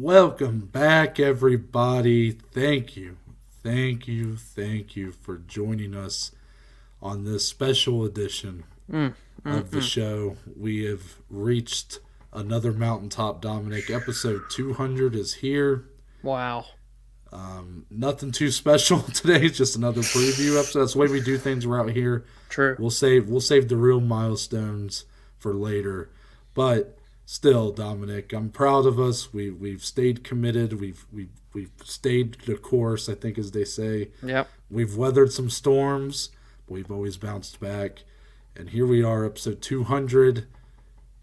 Welcome back, everybody. Thank you for joining us on this special edition of the show. We have reached another mountaintop, Dominic. Episode 200 is here. Wow. Nothing too special today, just another preview episode. That's the way we do things around here. True. We'll save the real milestones for later. But still, Dominic, I'm proud of us. We've stayed committed. We've stayed the course, I think, as they say. Yep. We've weathered some storms, but we've always bounced back. And here we are, episode 200.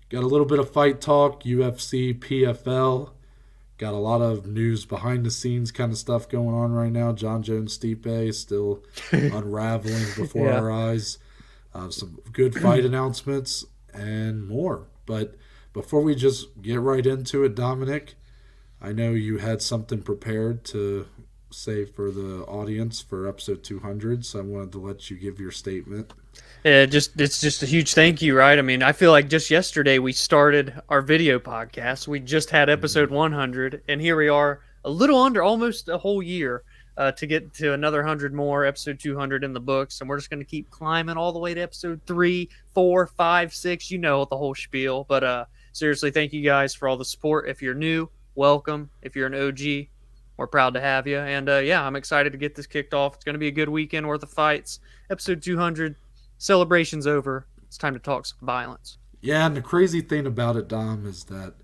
Got a little bit of fight talk, UFC, PFL. Got a lot of news behind the scenes kind of stuff going on right now. Jon Jones, Stipe still unraveling before our eyes. Some good fight announcements and more. But before we just get right into it, Dominic, I know you had something prepared to say for the audience for episode 200, so I wanted to let you give your statement. Yeah, it's just a huge thank you, right? I mean, I feel like just yesterday we started our video podcast. We just had episode 100, and here we are, a little under almost a whole year to get to another 100 more, episode 200 in the books, and we're just going to keep climbing all the way to episode 3, 4, 5, 6, you know, the whole spiel. But seriously, thank you guys for all the support. If you're new, welcome. If you're an OG, we're proud to have you. And yeah, I'm excited to get this kicked off. It's going to be a good weekend worth of fights. Episode 200, celebration's over. It's time to talk some violence. Yeah, and the crazy thing about it, Dom, is that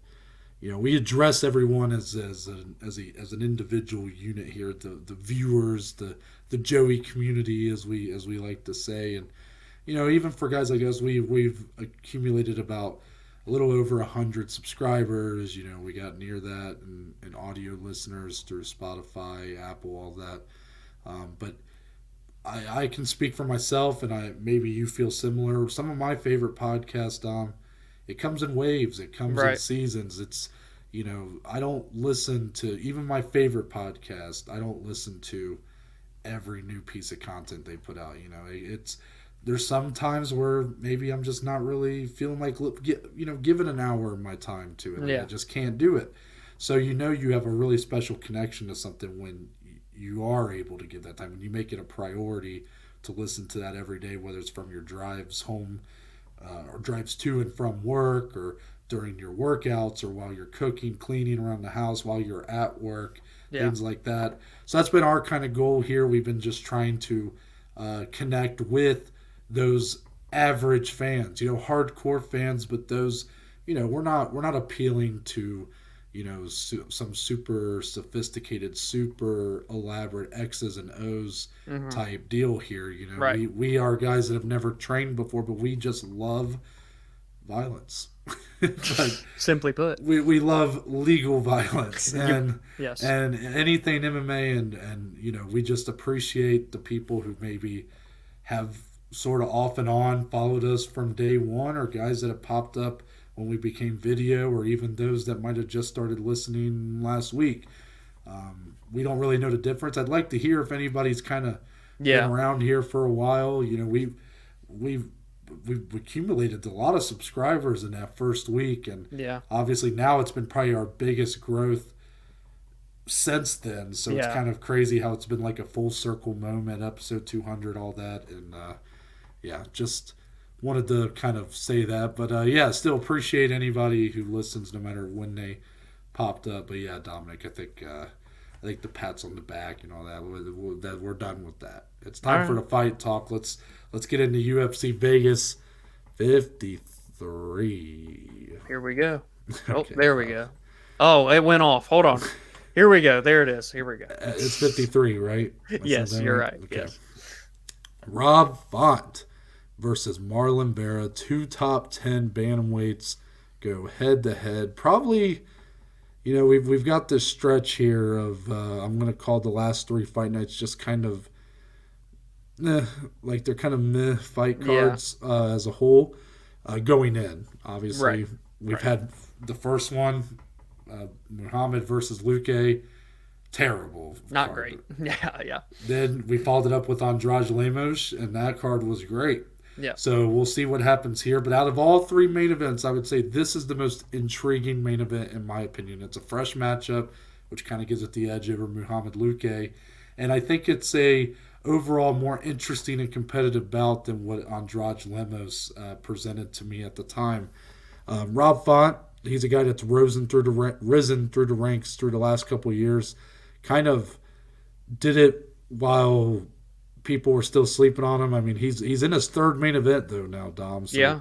we address everyone as an individual unit here. The viewers, the Joey community, as we like to say, and even for guys like us, we've accumulated about a little over 100 subscribers. We got near that, and audio listeners through Spotify, Apple, all that. But I can speak for myself, and maybe you feel similar. Some of my favorite podcasts, Dom, it comes in waves. It comes in seasons. It's, I don't listen to, even my favorite podcast, I don't listen to every new piece of content they put out. There's some times where maybe I'm just not really feeling like, giving an hour of my time to it. Yeah. I just can't do it. So you have a really special connection to something when you are able to give that time, when you make it a priority to listen to that every day, whether it's from your drives home or drives to and from work, or during your workouts, or while you're cooking, cleaning around the house, while you're at work, things like that. So that's been our kind of goal here. We've been just trying to connect with those average fans, hardcore fans, but those, we're not appealing to, some super sophisticated, super elaborate X's and O's type deal here. Right. We are guys that have never trained before, but we just love violence. Simply put, we love legal violence and yes, and anything MMA, and we just appreciate the people who maybe have sort of off and on followed us from day one, or guys that have popped up when we became video, or even those that might have just started listening last week. We don't really know the difference. I'd like to hear if anybody's kind of been around here for a while. We've accumulated a lot of subscribers in that first week, and obviously now it's been probably our biggest growth since then. So it's kind of crazy how it's been like a full circle moment, episode 200, all that, and just wanted to kind of say that. But still appreciate anybody who listens, no matter when they popped up. But yeah, Dominic, I think the pats on the back and all that, we're done with that. It's time for the fight talk. Let's get into UFC Vegas 53. Here we go. Okay. Oh, there we go. Oh, it went off. Hold on. Here we go. There it is. Here we go. It's 53, right? Yes, you're right. Okay. Yes. Rob Font versus Marlon Vera. 2 top 10 bantamweights go head to head. Probably, we've got this stretch here of I'm going to call the last 3 fight nights just kind of like they're kind of meh fight cards as a whole. Going in, obviously, we've had the first one, Muhammad versus Luque. Terrible. Not card. great. Yeah. Then we followed it up with Andrade Lemos, and that card was great. Yeah. So we'll see what happens here. But out of all three main events, I would say this is the most intriguing main event in my opinion. It's a fresh matchup, which kind of gives it the edge over Muhammad Luque. And I think it's a overall more interesting and competitive bout than what Andrade Lemos presented to me at the time. Rob Font, he's a guy that's risen through the ranks through the last couple of years. Kind of did it while people were still sleeping on him. I mean, he's in his third main event though now, Dom. So Yeah.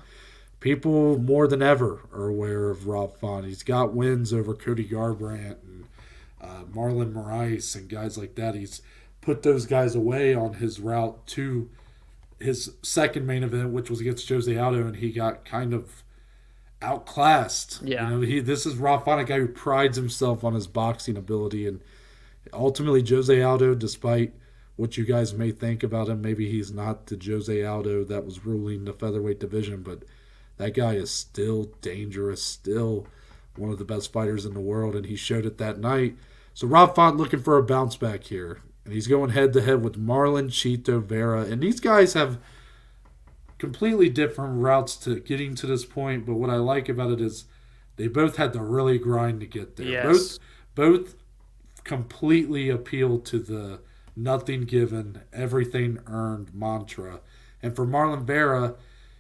people more than ever are aware of Rob Font. He's got wins over Cody Garbrandt and Marlon Moraes and guys like that. He's put those guys away on his route to his second main event, which was against Jose Aldo, and he got kind of outclassed. Yeah. This is Rob Font, a guy who prides himself on his boxing ability, and ultimately Jose Aldo, despite what you guys may think about him, maybe he's not the Jose Aldo that was ruling the featherweight division, but that guy is still dangerous, still one of the best fighters in the world, and he showed it that night. So Rob Font looking for a bounce back here, and he's going head-to-head with Marlon Chito Vera, and these guys have completely different routes to getting to this point, but what I like about it is they both had to really grind to get there. Yes. Both completely appeal to the nothing given, everything earned mantra. And for Marlon Vera,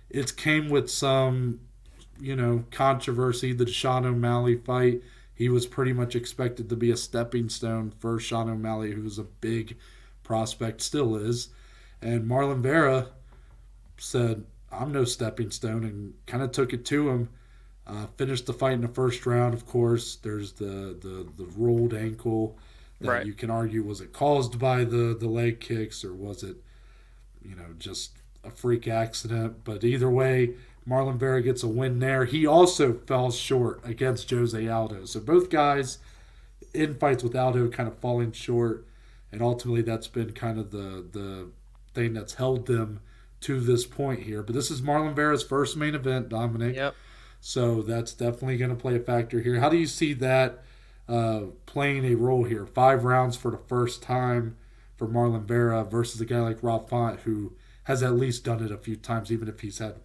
it came with some, controversy. The Sean O'Malley fight, he was pretty much expected to be a stepping stone for Sean O'Malley, who was a big prospect, still is. And Marlon Vera said, I'm no stepping stone, and kind of took it to him. Finished the fight in the first round, of course. There's the rolled ankle that Right. you can argue, was it caused by the leg kicks or was it, just a freak accident? But either way, Marlon Vera gets a win there. He also fell short against Jose Aldo. So both guys in fights with Aldo kind of falling short, and ultimately that's been kind of the thing that's held them to this point here. But this is Marlon Vera's first main event, Dominic. Yep. So that's definitely going to play a factor here. How do you see that playing a role here? 5 rounds for the first time for Marlon Vera versus a guy like Rob Font, who has at least done it a few times, even if he's had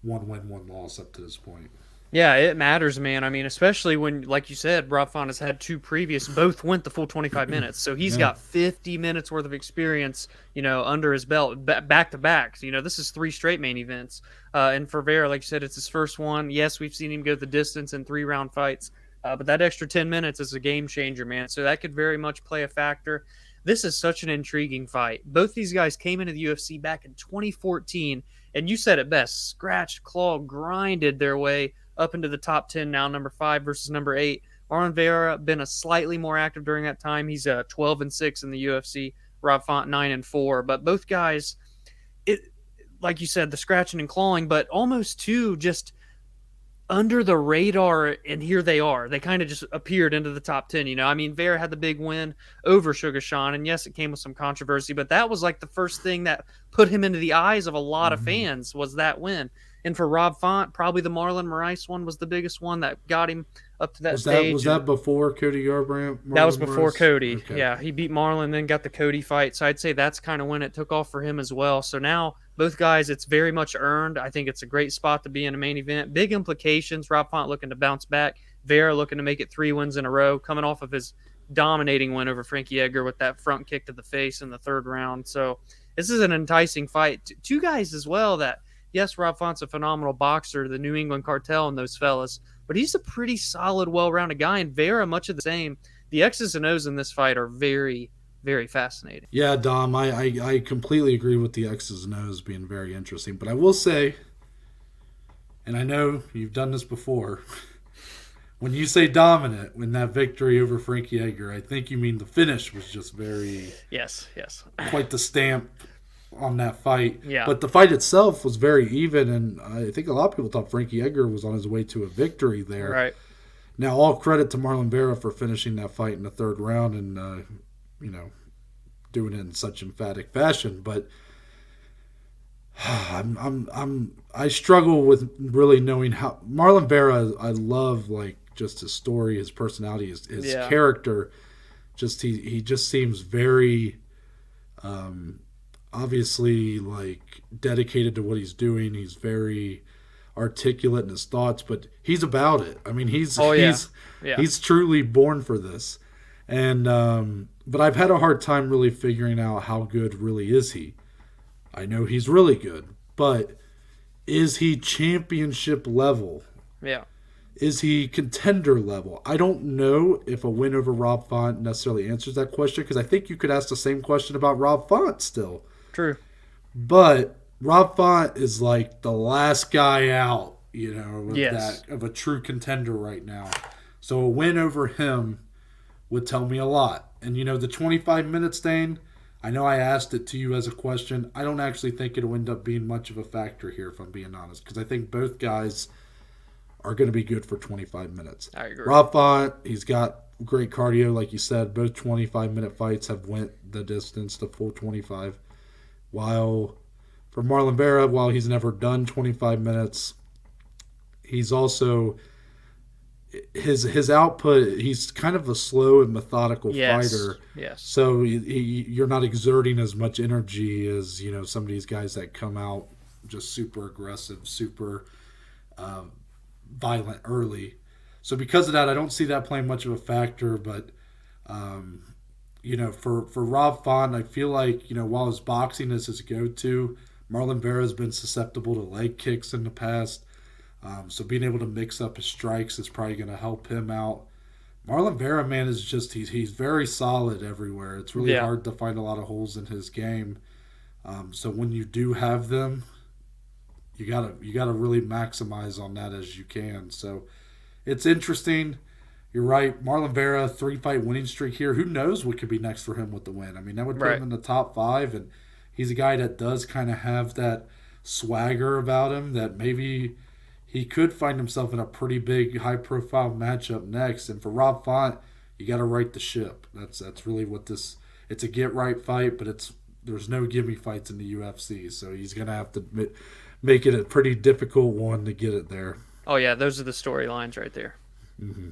1 win, 1 loss up to this point. Yeah, it matters, man. I mean, especially when, like you said, Rob Font has had 2 previous, both went the full 25 minutes. So he's got 50 minutes worth of experience, under his belt, back to back. This is 3 straight main events. And for Vera, like you said, it's his first one. Yes, we've seen him go the distance in 3-round fights. But that extra 10 minutes is a game changer, man. So that could very much play a factor. This is such an intriguing fight. Both these guys came into the UFC back in 2014, and you said it best, scratched, clawed, grinded their way up into the top 10 now, number 5 versus number 8. Marlon Vera been a slightly more active during that time. He's 12-6 in the UFC. Rob Font 9-4. But both guys, it like you said, the scratching and clawing, but almost too just under the radar, and here they are. They kind of just appeared into the top 10, I mean, Vera had the big win over Sugar Sean, and yes, it came with some controversy, but that was like the first thing that put him into the eyes of a lot of fans, was that win. And for Rob Font, probably the Marlon Moraes one was the biggest one that got him up to that stage. Was that before Cody Garbrandt? That was before Moraes? Cody. Okay. Yeah, he beat Marlon, then got the Cody fight. So I'd say that's kind of when it took off for him as well. So now both guys, it's very much earned. I think it's a great spot to be in a main event. Big implications. Rob Font looking to bounce back. Vera looking to make it 3 wins in a row, coming off of his dominating win over Frankie Edgar with that front kick to the face in the 3rd round. So this is an enticing fight. 2 guys as well that, yes, Rob Font's a phenomenal boxer, the New England Cartel and those fellas, but he's a pretty solid, well-rounded guy, and Vera much of the same. The X's and O's in this fight are very, very fascinating. Yeah, Dom, I completely agree with the X's and O's being very interesting, but I will say, and I know you've done this before, when you say dominant in that victory over Frankie Edgar, I think you mean the finish was just very... Yes. Quite the stamp on that fight. Yeah. But the fight itself was very even, and I think a lot of people thought Frankie Edgar was on his way to a victory there. Right. Now, all credit to Marlon Vera for finishing that fight in the 3rd round and, doing it in such emphatic fashion. But I struggle with really knowing how Marlon Vera. I love just his story, his personality, his character. Just he just seems very obviously like dedicated to what he's doing. He's very articulate in his thoughts, but he's about it. I mean, Oh yeah, yeah, he's truly born for this. And but I've had a hard time really figuring out how good really is he. I know he's really good, but is he championship level? yeah. Is he contender level? I don't know if a win over Rob Font necessarily answers that question, because I think you could ask the same question about Rob Font still. True. But Rob Font is like the last guy out, Yes. of a true contender right now. So a win over him would tell me a lot. And the 25 minutes thing, I know I asked it to you as a question. I don't actually think it'll end up being much of a factor here, if I'm being honest, because I think both guys are going to be good for 25 minutes. I agree. Rob Font, he's got great cardio, like you said. Both 25-minute fights have went the distance, the full 25. While for Marlon Vera, while he's never done 25 minutes, he's also his output. He's kind of a slow and methodical fighter. Yes. So you're not exerting as much energy as some of these guys that come out just super aggressive, super violent early. So because of that, I don't see that playing much of a factor. But for Rob Font, I feel like while his boxing is his go-to, Marlon Vera has been susceptible to leg kicks in the past. So being able to mix up his strikes is probably going to help him out. Marlon Vera, man, is just he's very solid everywhere. It's really hard to find a lot of holes in his game. So when you do have them, you gotta really maximize on that as you can. So it's interesting. You're right. Marlon Vera, 3-fight winning streak here. Who knows what could be next for him with the win? I mean, that would put him in the top 5, and he's a guy that does kind of have that swagger about him that maybe he could find himself in a pretty big, high-profile matchup next. And for Rob Font, you got to right the ship. That's really what this. It's a get-right fight, but there's no gimme fights in the UFC, so he's gonna have to make it a pretty difficult one to get it there. Oh yeah, those are the storylines right there. Mm-hmm.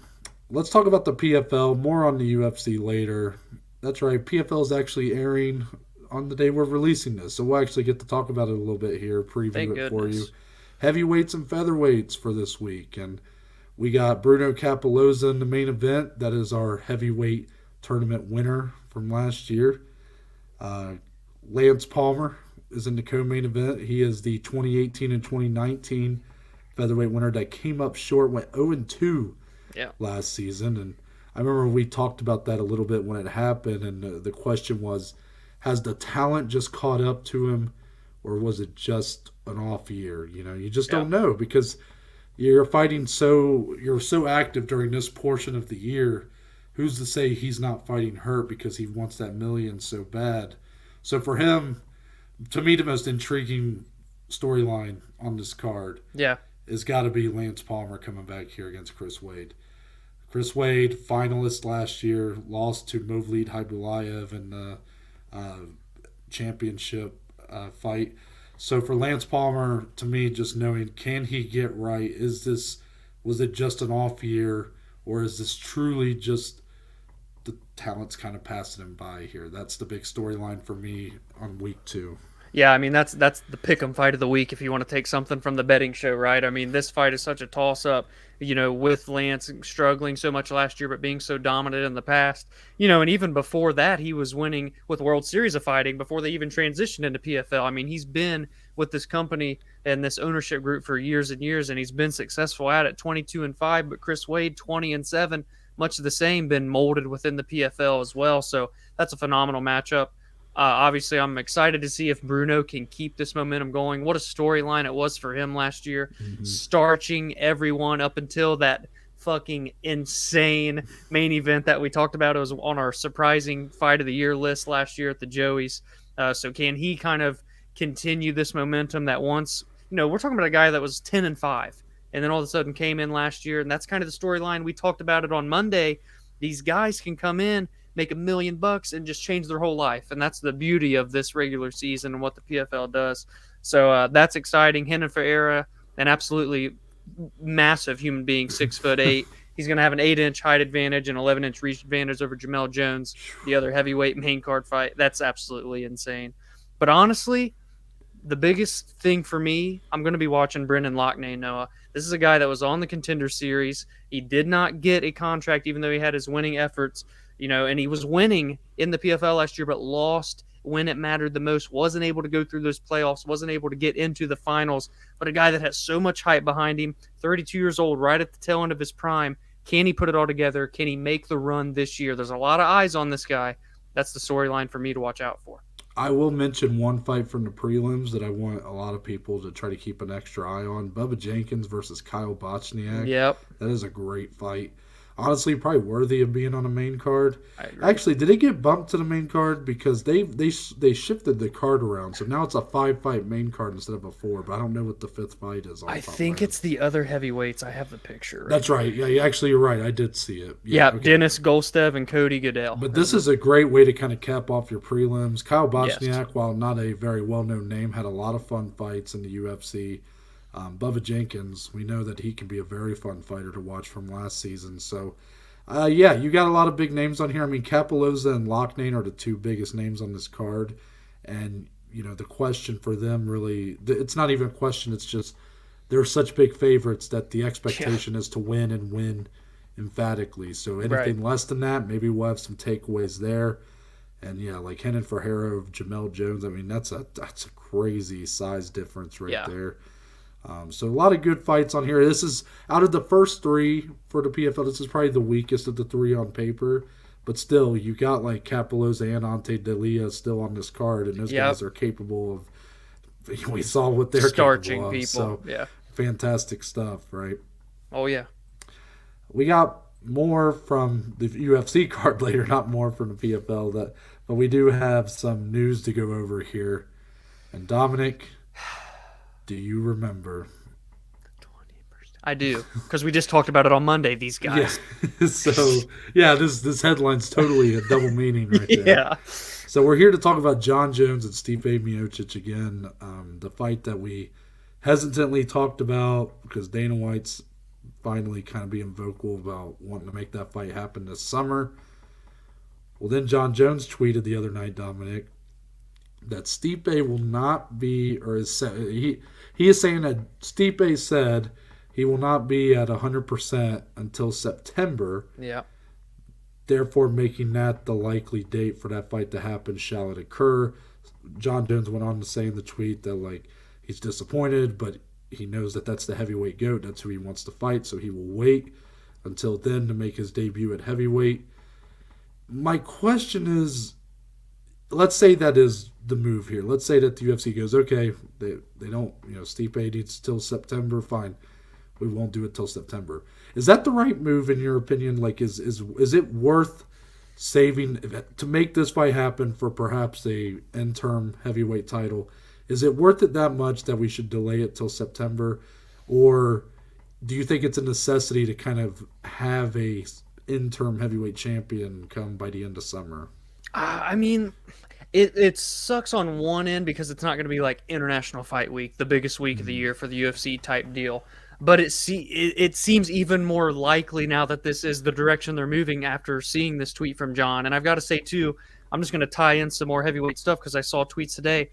Let's talk about the PFL. More on the UFC later. That's right. PFL is actually airing on the day we're releasing this, so we'll actually get to talk about it a little bit here, preview it for you. Heavyweights and featherweights for this week, and we got Bruno Capoloza in the main event. That is our heavyweight tournament winner from last year. Lance Palmer is in the co-main event. He is the 2018 and 2019 featherweight winner that came up short, went 0-2 last season. And I remember we talked about that a little bit when it happened, and the question was, has the talent just caught up to him, or was it just an off year? You just don't know, because you're so active during this portion of the year. Who's to say he's not fighting hurt because he wants that million so bad? So for him, to me, the most intriguing storyline on this card has got to be Lance Palmer coming back here against Chris Wade. Chris Wade, finalist last year, lost to Movlid Haibulayev in the championship fight. So for Lance Palmer, to me, just knowing, can he get right? Was it just an off year, or is this truly just the talent's kind of passing him by here? That's the big storyline for me on week 2. Yeah, I mean, that's the pick'em fight of the week if you want to take something from the betting show, right? I mean, this fight is such a toss-up, with Lance struggling so much last year but being so dominant in the past. And even before that, he was winning with World Series of Fighting before they even transitioned into PFL. I mean, he's been with this company and this ownership group for years and years, and he's been successful at it, 22-5, but Chris Wade, 20-7, much of the same, been molded within the PFL as well. So that's a phenomenal matchup. Obviously, I'm excited to see if Bruno can keep this momentum going. What a storyline it was for him last year, starching everyone up until that fucking insane main event that we talked about. It was on our surprising fight of the year list last year at the Joeys. So can he kind of continue this momentum that once, we're talking about a guy that was 10-5 and then all of a sudden came in last year. And that's kind of the storyline. We talked about it on Monday. These guys can come in, make $1 million and just change their whole life. And that's the beauty of this regular season and what the PFL does. So that's exciting. Renan Ferreira, an absolutely massive human being, 6'8". He's going to have an 8-inch height advantage and 11-inch reach advantage over Jamel Jones, the other heavyweight main card fight. That's absolutely insane. But honestly, the biggest thing for me, I'm going to be watching Brendan Loughnane, Noah. This is a guy that was on the Contender Series. He did not get a contract, even though he had his winning efforts, and he was winning in the PFL last year, but lost when it mattered the most, wasn't able to go through those playoffs, wasn't able to get into the finals. But a guy that has so much hype behind him, 32 years old, right at the tail end of his prime. Can he put it all together? Can he make the run this year? There's a lot of eyes on this guy. That's the storyline for me to watch out for. I will mention one fight from the prelims that I want a lot of people to try to keep an extra eye on. Bubba Jenkins versus Kyle Bochniak. Yep. That is a great fight. Honestly, probably worthy of being on a main card. I agree. Actually, did it get bumped to the main card? Because they shifted the card around. So now it's a 5-fight main card instead of a 4. But I don't know what the 5th fight is. I think it's the other heavyweights. I have the picture. That's right. Yeah, actually, you're right. I did see it. Yeah, okay. Dennis Golstev and Cody Goodell. But this is a great way to kind of cap off your prelims. Kyle Bochniak, Yes. while not a very well-known name, had a lot of fun fights in the UFC. Bubba Jenkins, we know that he can be a very fun fighter to watch from last season. So, yeah, you got a lot of big names on here. I mean, Kapaloza and Loughnane are the two biggest names on this card. And, the question for them really, it's not even a question. It's just they're such big favorites that the expectation is to win and win emphatically. So anything less than that, maybe we'll have some takeaways there. And, yeah, like Renan Ferreira of Jamel Jones, I mean, that's a crazy size difference there. So a lot of good fights on here. This is, out of the first 3 for the PFL, this is probably the weakest of the 3 on paper. But still, you got like Kapaloza and Ante Delia still on this card, and those guys are capable of, we saw what they're starching capable of. People. So, yeah. Fantastic stuff, right? Oh, yeah. We got more from the UFC card later, not more from the PFL, but we do have some news to go over here. And Dominic, do you remember? 20%. I do, because we just talked about it on Monday, these guys. Yeah. So, yeah, this headline's totally a double meaning right there. Yeah. So we're here to talk about Jon Jones and Stipe Miocic again, the fight that we hesitantly talked about because Dana White's finally kind of being vocal about wanting to make that fight happen this summer. Well, then Jon Jones tweeted the other night, Dominic, that Stipe will not be, or he is saying that Stipe said he will not be at 100% until September. Yeah. Therefore, making that the likely date for that fight to happen, shall it occur. Jon Jones went on to say in the tweet that, like, he's disappointed, but he knows that that's the heavyweight GOAT. That's who he wants to fight, so he will wait until then to make his debut at heavyweight. My question is, let's say that is the move here. Let's say that the UFC goes, okay, they don't, Stipe needs till September, fine. We won't do it till September. Is that the right move in your opinion? Like, is it worth saving to make this fight happen for perhaps a interim heavyweight title? Is it worth it that much that we should delay it till September? Or do you think it's a necessity to kind of have a interim heavyweight champion come by the end of summer? I mean, it sucks on one end because it's not going to be like International Fight Week, the biggest week of the year for the UFC type deal. But it seems even more likely now that this is the direction they're moving after seeing this tweet from Jon. And I've got to say, too, I'm just going to tie in some more heavyweight stuff because I saw tweets today.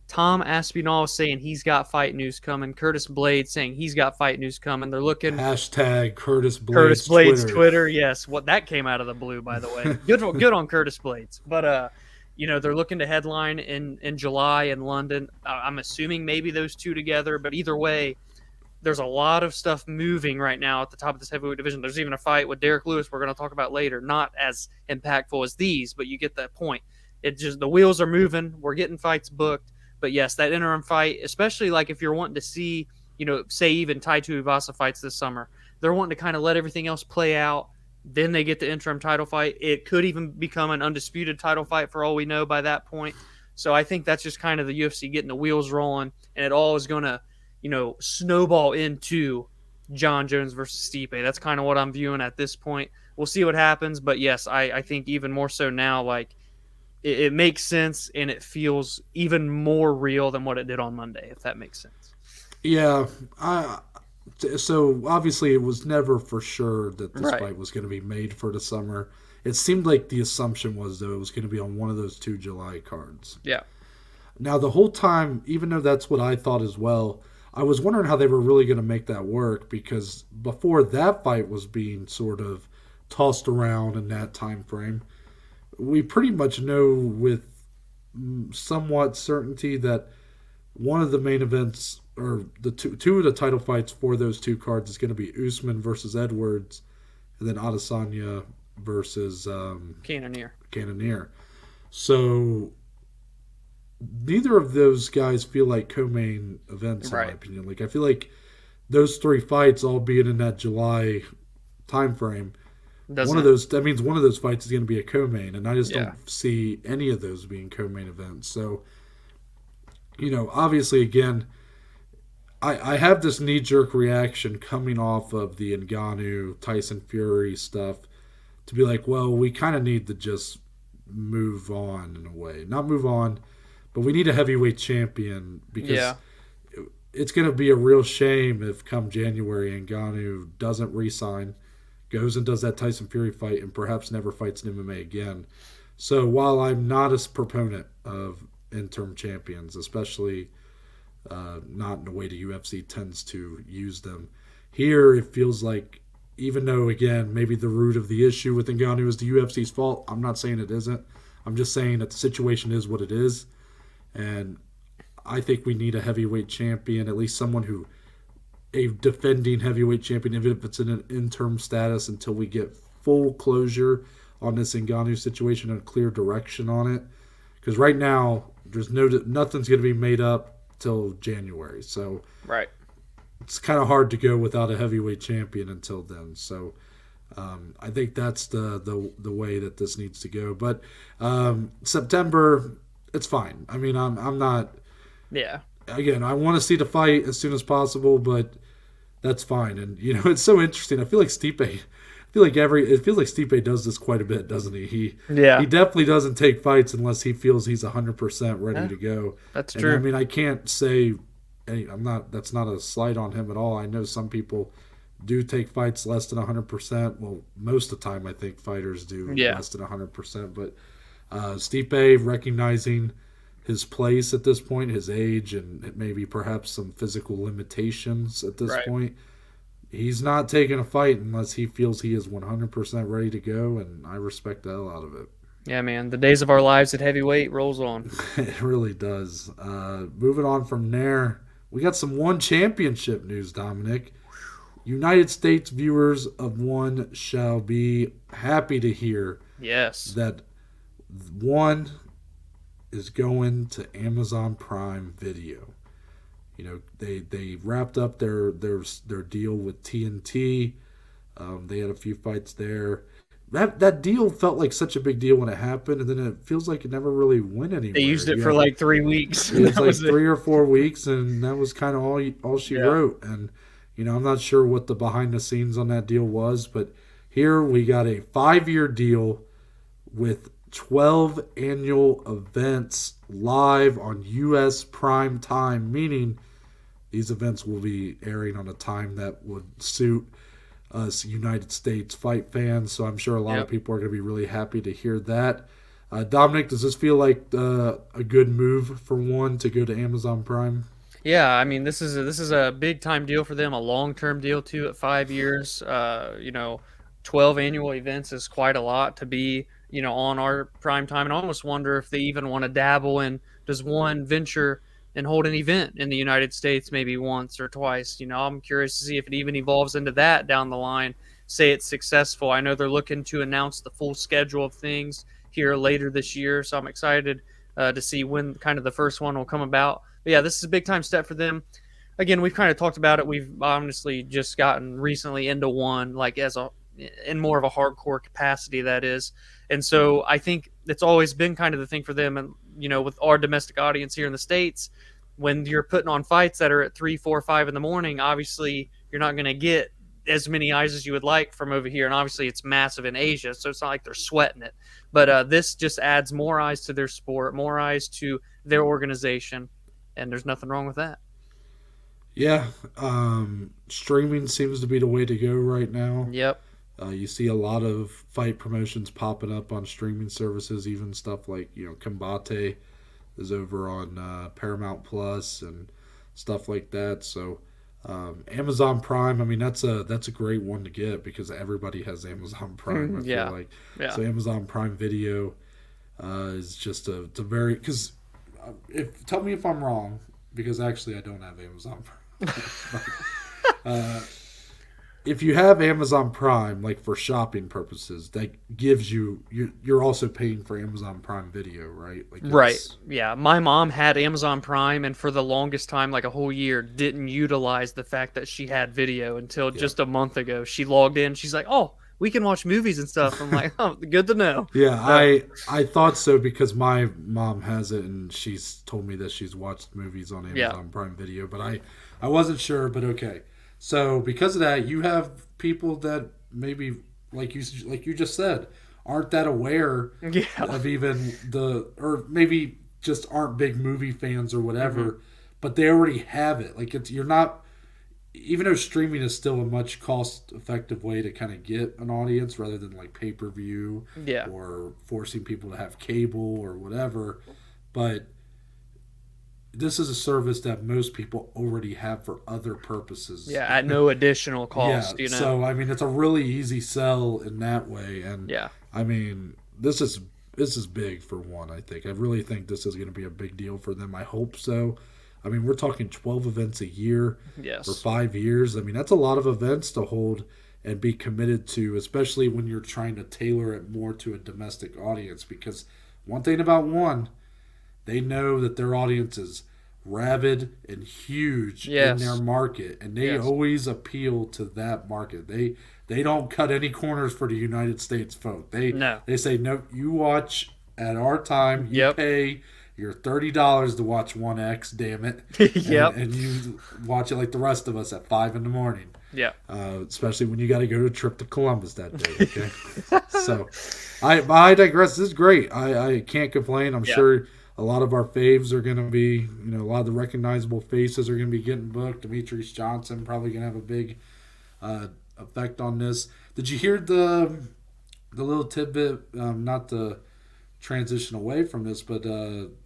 Tom Aspinall saying he's got fight news coming. Curtis Blades saying he's got fight news coming. They're looking. Hashtag Curtis Blades Twitter. Yes. That came out of the blue, by the way. Good on Curtis Blades. But, they're looking to headline in July in London. I'm assuming maybe those two together. But either way, there's a lot of stuff moving right now at the top of this heavyweight division. There's even a fight with Derrick Lewis we're going to talk about later. Not as impactful as these, but you get that point. It just, the wheels are moving. We're getting fights booked. But yes, that interim fight, especially like if you're wanting to see, say even Tai Tuivasa fights this summer, they're wanting to kind of let everything else play out. Then they get the interim title fight. It could even become an undisputed title fight for all we know by that point. So I think that's just kind of the UFC getting the wheels rolling, and it all is going to, snowball into Jon Jones versus Stipe. That's kind of what I'm viewing at this point. We'll see what happens, but yes, I think even more so now, like, it makes sense, and it feels even more real than what it did on Monday, if that makes sense. Yeah. So, obviously, it was never for sure that this fight was going to be made for the summer. It seemed like the assumption was, though, it was going to be on one of those 2 July cards. Yeah. Now, the whole time, even though that's what I thought as well, I was wondering how they were really going to make that work because before that fight was being sort of tossed around in that time frame, we pretty much know with somewhat certainty that one of the main events or the two of the title fights for those two cards is going to be Usman versus Edwards, and then Adesanya versus Cannonier. So neither of those guys feel like co-main events in my opinion. Like I feel like those three fights all being in that July time frame, one of those that means one of those fights is going to be a co-main, and I just don't see any of those being co-main events. So, obviously, again, I have this knee-jerk reaction coming off of the Ngannou Tyson Fury stuff to be like, well, we kind of need to just move on in a way, not move on, but we need a heavyweight champion because it's going to be a real shame if come January Ngannou doesn't re-sign, goes and does that Tyson Fury fight, and perhaps never fights in MMA again. So while I'm not a proponent of interim champions, especially not in the way the UFC tends to use them, here it feels like, even though, again, maybe the root of the issue with Ngannou is the UFC's fault, I'm not saying it isn't. I'm just saying that the situation is what it is. And I think we need a heavyweight champion, at least someone who, a defending heavyweight champion, even if it's in an interim status until we get full closure on this Ngannou situation and a clear direction on it. Because right now, there's nothing's going to be made up till January. So it's kind of hard to go without a heavyweight champion until then. So I think that's the way that this needs to go. But September, it's fine. I mean, I'm not. Yeah. Again, I want to see the fight as soon as possible, but that's fine. And it's so interesting. I feel like Stipe. It feels like Stipe does this quite a bit, doesn't he? He definitely doesn't take fights unless he feels he's 100% ready to go. That's true. I mean, I can't say that's not a slight on him at all. I know some people do take fights less than 100%. Well, most of the time I think fighters do less than 100%, but Stipe recognizing his place at this point, his age, and maybe perhaps some physical limitations at this point. He's not taking a fight unless he feels he is 100% ready to go, and I respect the hell out of it. Yeah, man. The days of our lives at heavyweight rolls on. It really does. Moving on from there, we got some ONE Championship news, Dominic. United States viewers of ONE shall be happy to hear that ONE is going to Amazon Prime Video. They wrapped up their deal with TNT. They had a few fights there. That deal felt like such a big deal when it happened, and then it feels like it never really went anywhere. They used it for like 3 weeks. It was like 3 or 4 weeks, and that was kind of all she wrote. And I'm not sure what the behind the scenes on that deal was, but here we got a 5-year deal with 12 annual events live on U.S. prime time, meaning these events will be airing on a time that would suit us United States fight fans. So I'm sure a lot of people are going to be really happy to hear that. Dominic, does this feel like a good move for ONE to go to Amazon Prime? Yeah, I mean, this is a big time deal for them, a long-term deal too at 5 years. 12 annual events is quite a lot to be on our prime time. And I almost wonder if they even want to dabble in, does ONE venture and hold an event in the United States maybe once or twice. I'm curious to see if it even evolves into that down the line. Say it's successful. I know they're looking to announce the full schedule of things here later this year, so I'm excited to see when kind of the first one will come about. But yeah, this is a big time step for them. Again, we've kind of talked about it. We've honestly just gotten recently into ONE, like in more of a hardcore capacity, that is. And so I think it's always been kind of the thing for them. And, with our domestic audience here in the States, when you're putting on fights that are at 3, 4, 5 in the morning, obviously you're not going to get as many eyes as you would like from over here. And obviously it's massive in Asia, so it's not like they're sweating it. But this just adds more eyes to their sport, more eyes to their organization. And there's nothing wrong with that. Yeah. Streaming seems to be the way to go right now. Yep. You see a lot of fight promotions popping up on streaming services, even stuff like, Combate is over on Paramount Plus and stuff like that. So Amazon Prime, I mean that's a great one to get because everybody has Amazon Prime. I feel Yeah. like Yeah. so Amazon Prime Video is just a very because if tell me if I'm wrong because actually I don't have Amazon Prime. uh, if you have Amazon Prime, like for shopping purposes, that gives you're also paying for Amazon Prime Video, right? Like Right. it's Yeah. My mom had Amazon Prime and for the longest time, like a whole year, didn't utilize the fact that she had video until yeah. just a month ago. She logged in. She's like, oh, we can watch movies and stuff. I'm like, oh, good to know. Yeah, Uh, I thought so because my mom has it and she's told me that she's watched movies on yeah. Amazon Prime Video, but I wasn't sure, but okay. So because of that, you have people that maybe like you just said aren't that aware Yeah. of even the or maybe just aren't big movie fans or whatever, Mm-hmm. but they already have it. Like it's you're not even though streaming is still a much cost effective way to kind of get an audience rather than like pay per view Yeah. or forcing people to have cable or whatever, but this is a service that most people already have for other purposes. Yeah. At no additional Yeah, cost, you know? so I mean it's a really easy sell in that way, and Yeah. I mean this is big for one. I think I really think this is going to be a big deal for them. I hope so. I mean we're talking 12 events a year for Yes. 5 years. I mean that's a lot of events to hold and be committed to, especially when you're trying to tailor it more to a domestic audience. Because one thing about one, they know that their audience is rabid and huge in Yes. their market, and they Yes. always appeal to that market. They don't cut any corners for the United States folk. No. They say no. You watch at our time. You Yep. pay your $30 to watch 1X. Damn it. Yep. And you watch it like the rest of us at 5 in the morning. Yeah. Especially when you got to go to a trip to Columbus that day. Okay, so I digress. This is great. I can't complain. I'm Yeah. sure a lot of our faves are going to be, a lot of the recognizable faces are going to be getting booked. Demetrius Johnson probably going to have a big effect on this. Did you hear the little tidbit? Not to transition away from this, but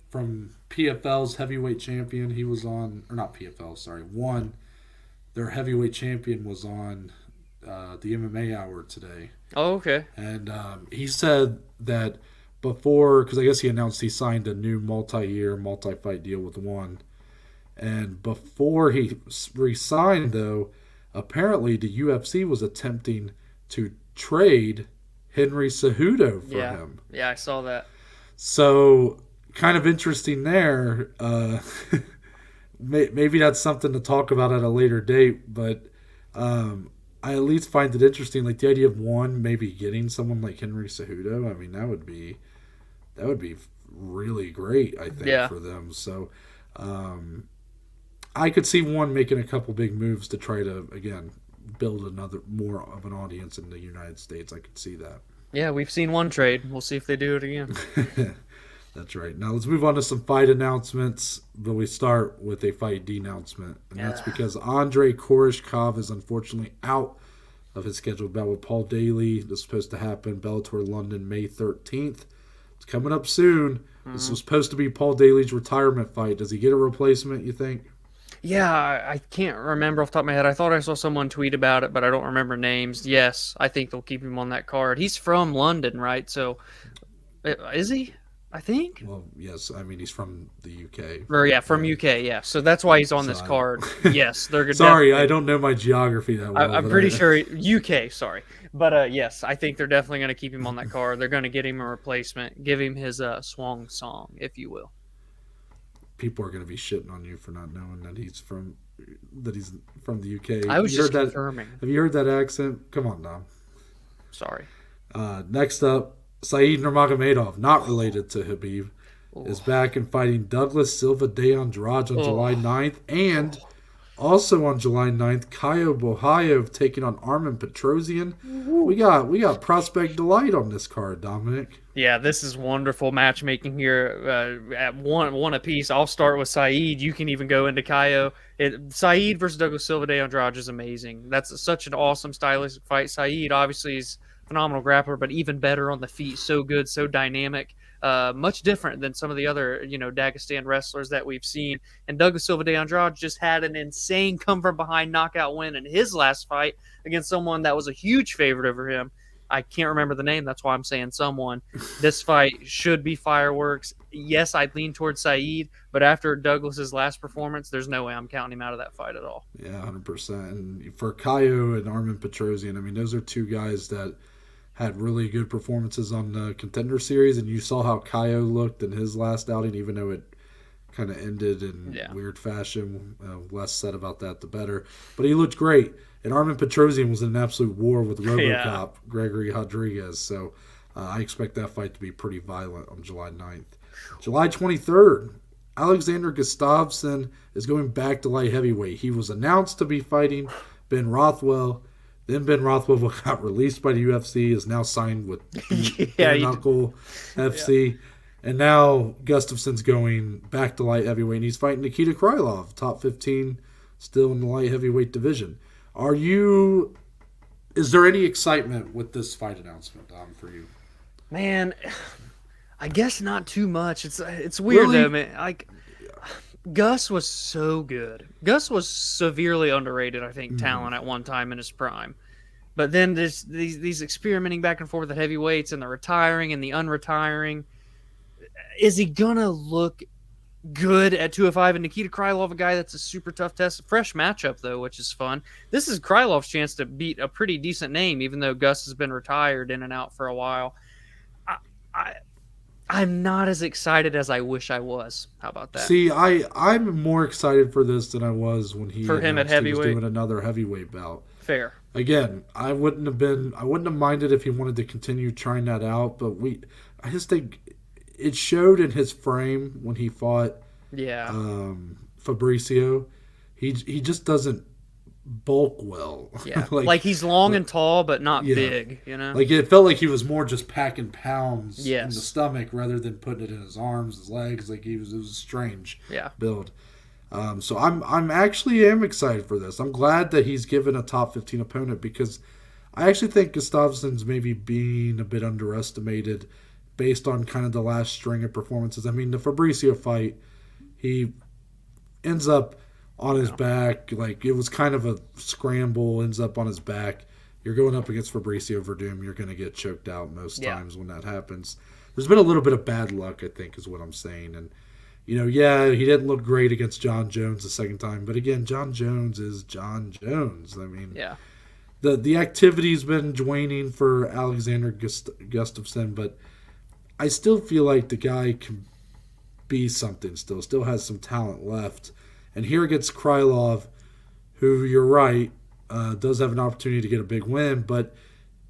from PFL's heavyweight champion, he was on, or not PFL, sorry, one. Their heavyweight champion was on the MMA Hour today, Oh, okay. and he said that before, because I guess he announced he signed a new multi-year, multi-fight deal with one, and before he re-signed, though, apparently the UFC was attempting to trade Henry Cejudo for Yeah. him. Yeah, I saw that. So, kind of interesting there. Maybe that's something to talk about at a later date, but I at least find it interesting, like the idea of one maybe getting someone like Henry Cejudo. I mean, that would be really great, I think, Yeah. for them. So I could see one making a couple big moves to try to again build another more of an audience in the United States. I could see that. Yeah, we've seen one trade. We'll see if they do it again. That's right. Now let's move on to some fight announcements, but we start with a fight denouncement, and that's Yeah. because Andrey Koreshkov is unfortunately out of his scheduled bout with Paul Daley. This is supposed to happen Bellator London May 13th. It's coming up soon. This was supposed to be Paul Daley's retirement fight. Does he get a replacement, you think? Yeah, I can't remember off the top of my head. I thought I saw someone tweet about it, but I don't remember names. Yes, I think they'll keep him on that card. He's from London, right? So, is he? I think. Well, yes. I mean, he's from the UK. Or yeah, from UK. Yeah, so that's why he's on this So I- card. Yes, they're good. Sorry, I don't know my geography that well. I'm but pretty sure UK. Sorry, but yes, I think they're definitely going to keep him on that card. They're going to get him a replacement, give him his swan song, if you will. people are going to be shitting on you for not knowing that he's from the UK. I was You just heard that? confirming. Have you heard that accent? Come on, Dom. Sorry. Next up, Saeed Nurmagomedov, not related to Habib, is back and fighting Douglas Silva de Andrade on July 9th. And also on July 9th, Caio Borralho taking on Armen Petrosyan. We got prospect delight on this card, Dominic. Yeah, this is wonderful matchmaking here at one apiece. I'll start with Saeed. You can even go into Caio. Saeed versus Douglas Silva de Andrade is amazing. That's such an awesome stylistic fight. Saeed obviously is a phenomenal grappler, but even better on the feet. So good, so dynamic. much different than some of the other, Dagestan wrestlers that we've seen. And Douglas Silva de Andrade just had an insane come from behind knockout win in his last fight against someone that was a huge favorite over him. I can't remember the name. That's why I'm saying someone. This fight should be fireworks. Yes, I'd lean towards Saeed, but after Douglas's last performance, there's no way I'm counting him out of that fight at all. Yeah, 100%. And for Caio and Armen Petrosyan, I mean, those are two guys that had really good performances on the Contender Series, and you saw how Caio looked in his last outing, even though it kind of ended in weird fashion. Less said about that, the better. But he looked great. And Armen Petrosyan was in an absolute war with RoboCop, Gregory Rodriguez. So I expect that fight to be pretty violent on July 9th. July 23rd, Alexander Gustaffson is going back to light heavyweight. He was announced to be fighting Ben Rothwell. Then Ben Rothwell got released by the UFC, is now signed with Knuckle FC. And now Gustafson's going back to light heavyweight, and he's fighting Nikita Krylov, top 15, still in the light heavyweight division. Is there any excitement with this fight announcement for you? Man, I guess not too much. It's weird though, man. Like, Gus was so good. Gus was severely underrated, I think, talent at one time in his prime. But then these experimenting back and forth at heavyweights and the retiring and the unretiring. Is he gonna look good at 205? And Nikita Krylov, a guy that's a super tough test. Fresh matchup, though, which is fun. This is Krylov's chance to beat a pretty decent name, even though Gus has been retired in and out for a while. I'm not as excited as I wish I was. How about that? See, I'm more excited for this than I was when he him at heavyweight. He was doing another heavyweight bout. Fair. Again, I wouldn't have minded if he wanted to continue trying that out, but I just think it showed in his frame when he fought Fabricio. He just doesn't bulk well. Yeah. like he's long and tall, but not big, Like it felt like he was more just packing pounds in the stomach rather than putting it in his arms, his legs. Like it was a strange build. So I'm actually excited for this. I'm glad that he's given a top 15 opponent because I actually think Gustafson's maybe being a bit underestimated based on kind of the last string of performances. I mean, the Fabricio fight, he ends up on his back. Like, it was kind of a scramble, ends up on his back. You're going up against Fabricio Verdum. You're going to get choked out most times when that happens. There's been a little bit of bad luck, I think, is what I'm saying. And, he didn't look great against Jon Jones the second time. But, again, Jon Jones is Jon Jones. I mean, the activity's been waning for Alexander Gustafsson, but I still feel like the guy can be something still has some talent left. And here against Krylov, who, you're right, does have an opportunity to get a big win, but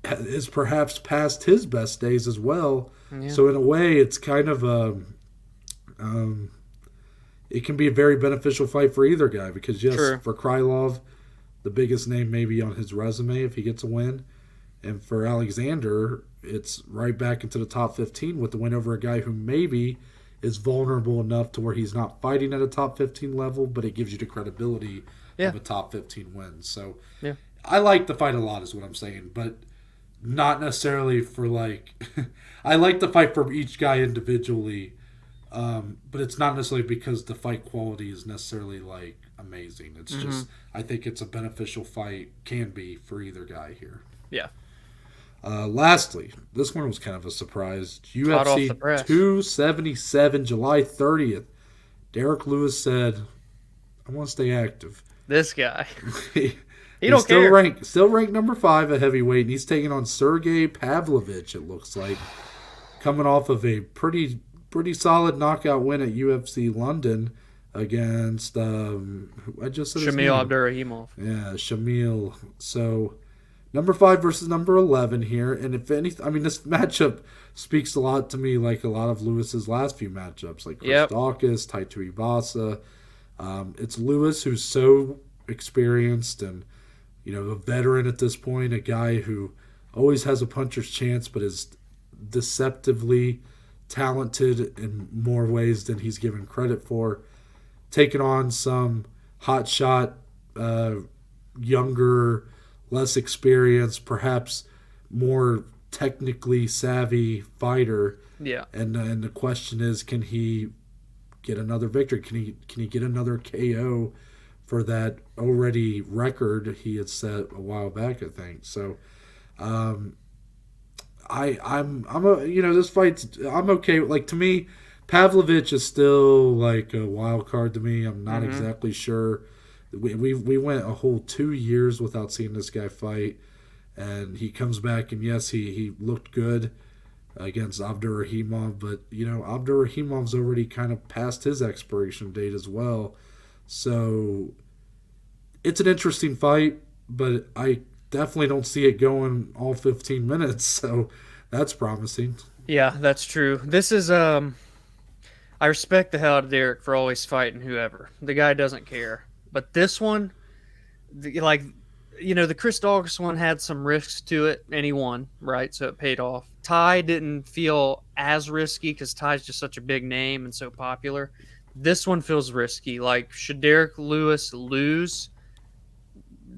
is perhaps past his best days as well. Yeah. So in a way, it's kind of it can be a very beneficial fight for either guy because, for Krylov, the biggest name maybe on his resume if he gets a win. And for Alexander, it's right back into the top 15 with the win over a guy who maybe is vulnerable enough to where he's not fighting at a top 15 level, but it gives you the credibility of a top 15 win. So I like the fight a lot is what I'm saying, but not necessarily for I like the fight for each guy individually, but it's not necessarily because the fight quality is necessarily amazing. It's just I think it's a beneficial fight, can be for either guy here. Yeah. Lastly, this one was kind of a surprise. UFC 277, July 30th. Derrick Lewis said, I want to stay active. This guy. He don't care. Still ranked number 5 at heavyweight, and he's taking on Sergei Pavlovich, it looks like. Coming off of a pretty solid knockout win at UFC London against, I just said Shamil Abdurrahimov. Yeah, Shamil. So, number 5 versus number 11 here. And if anything, I mean, this matchup speaks a lot to me like a lot of Lewis's last few matchups, like Chris Daukaus, Taito Ibasa. It's Lewis who's so experienced and, a veteran at this point, a guy who always has a puncher's chance but is deceptively talented in more ways than he's given credit for. Taking on some hotshot, younger, less experienced, perhaps more technically savvy fighter. Yeah. And the question is, can he get another victory? Can he get another KO for that already record he had set a while back, I think. So I'm this fight's, I'm okay. Like, to me, Pavlovich is still like a wild card to me. I'm not exactly sure. We went a whole 2 years without seeing this guy fight, and he comes back, and yes, he looked good against Abdurakhimov, but Abdurahimov's already kind of past his expiration date as well. So it's an interesting fight, but I definitely don't see it going all 15 minutes, so that's promising. Yeah, that's true. This is I respect the hell out of Derrick for always fighting whoever. The guy doesn't care. But this one, the Chris Daukaus one had some risks to it, and he won, right? So it paid off. Ty didn't feel as risky because Ty's just such a big name and so popular. This one feels risky. Like, should Derrick Lewis lose,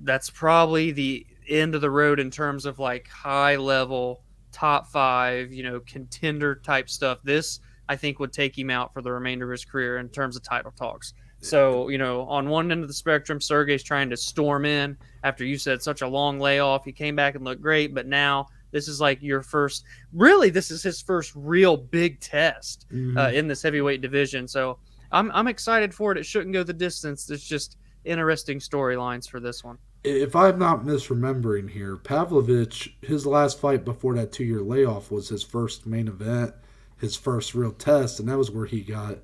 that's probably the end of the road in terms of like high level, top 5, contender type stuff. This, I think, would take him out for the remainder of his career in terms of title talks. So, on one end of the spectrum, Sergei's trying to storm in after you said such a long layoff. He came back and looked great, but now this is like this is his first real big test in this heavyweight division. So I'm excited for it. It shouldn't go the distance. There's just interesting storylines for this one. If I'm not misremembering here, Pavlovich, his last fight before that 2-year layoff was his first main event, his first real test, and that was where he got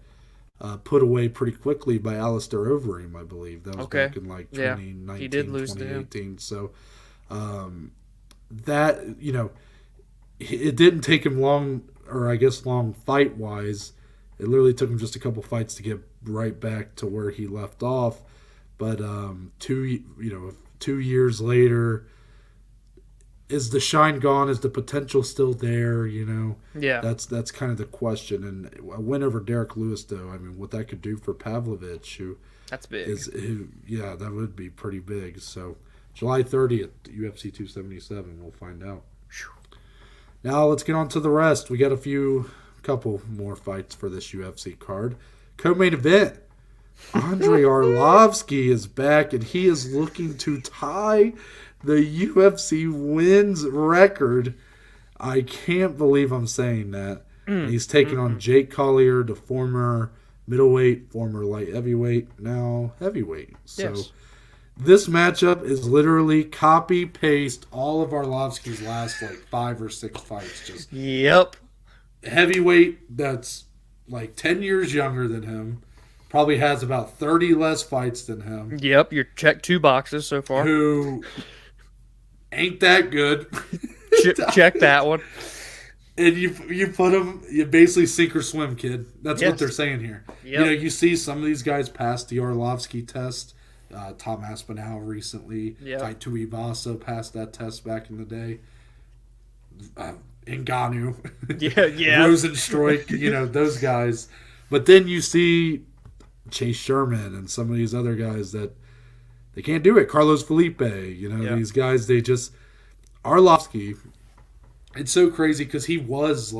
put away pretty quickly by Alistair Overeem, I believe. That was back in like 2019, he did lose 2018. So that, it didn't take him long, or I guess long fight-wise. It literally took him just a couple fights to get right back to where he left off. But 2 years later, is the shine gone? Is the potential still there? Yeah. That's kind of the question. And a win over Derrick Lewis, though, I mean, what that could do for Pavlovich, that's big. That would be pretty big. So July 30th, UFC 277, we'll find out. Now let's get on to the rest. We got a couple more fights for this UFC card. Co-main event. Andrei Arlovski is back, and he is looking to tie the UFC wins record. I can't believe I'm saying that. He's taking on Jake Collier, the former middleweight, former light heavyweight, now heavyweight. So this matchup is literally copy-paste all of Arlovski's last 5 or 6 fights. Just heavyweight that's 10 years younger than him. Probably has about 30 less fights than him. Yep, you're checked 2 boxes so far. Who ain't that good. Check that one. And you put him, you basically sink or swim, kid. That's what they're saying here. Yep. You see some of these guys pass the Arlovski test. Tom Aspinall recently. Yep. Taito Ivasa passed that test back in the day. Ngannou. Rosenstruik, those guys. But then you see Chase Sherman and some of these other guys that they can't do it. Carlos Felipe, these guys, they just... Arlovski, it's so crazy because he was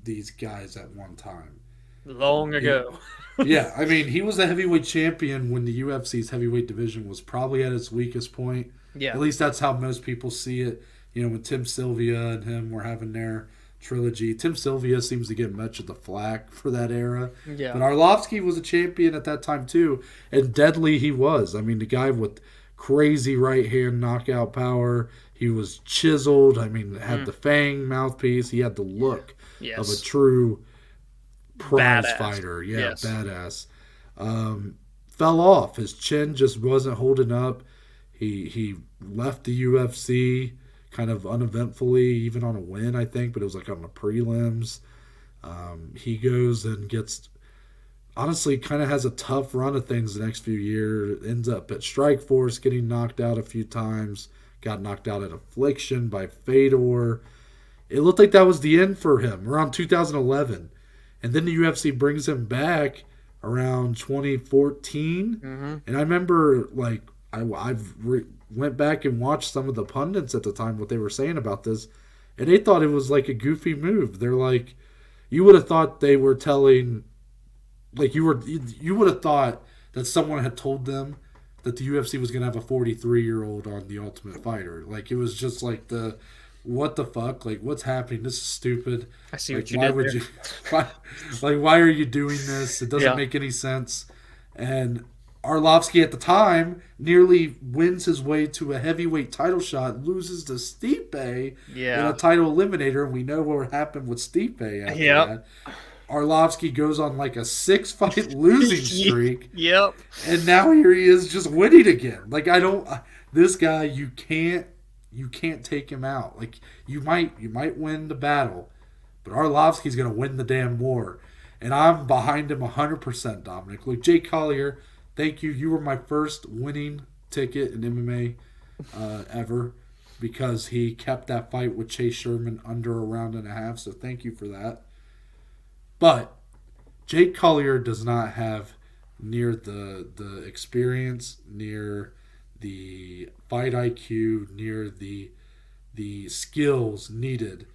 these guys at one time. Long ago. Yeah, I mean, he was a heavyweight champion when the UFC's heavyweight division was probably at its weakest point. Yeah. At least that's how most people see it. When Tim Sylvia and him were having their trilogy. Tim Sylvia seems to get much of the flack for that era. Yeah. But Arlovski was a champion at that time too, and deadly he was. I mean, the guy with crazy right hand knockout power. He was chiseled. I mean, had the fang mouthpiece. He had the look of a true prize fighter. Yeah, badass. Fell off. His chin just wasn't holding up. He left the UFC kind of uneventfully, even on a win, I think, but it was on the prelims. He goes and gets, honestly, kind of has a tough run of things the next few years. Ends up at Strikeforce, getting knocked out a few times. Got knocked out at Affliction by Fedor. It looked like that was the end for him around 2011. And then the UFC brings him back around 2014. And I remember, went back and watched some of the pundits at the time what they were saying about this, and they thought it was like a goofy move. They're like, you would have thought they were telling, like you would have thought that someone had told them that the UFC was going to have a 43-year-old on the Ultimate Fighter. Like it was just like what the fuck? Like what's happening? This is stupid. I see like, what you did there. Why are you doing this? It doesn't make any sense. And Arlovski at the time nearly wins his way to a heavyweight title shot, loses to Stipe in a title eliminator, and we know what happened with Stipe after that. Arlovski goes on like a 6-fight losing streak. And now here he is just winning again. Like this guy, you can't take him out. Like you might win the battle, but Arlovski's going to win the damn war. And I'm behind him 100%, Dominic. Like Jake Collier, thank you. You were my first winning ticket in MMA ever because he kept that fight with Chase Sherman under a round and a half. So thank you for that. But Jake Collier does not have near the experience, near the fight IQ, near the skills needed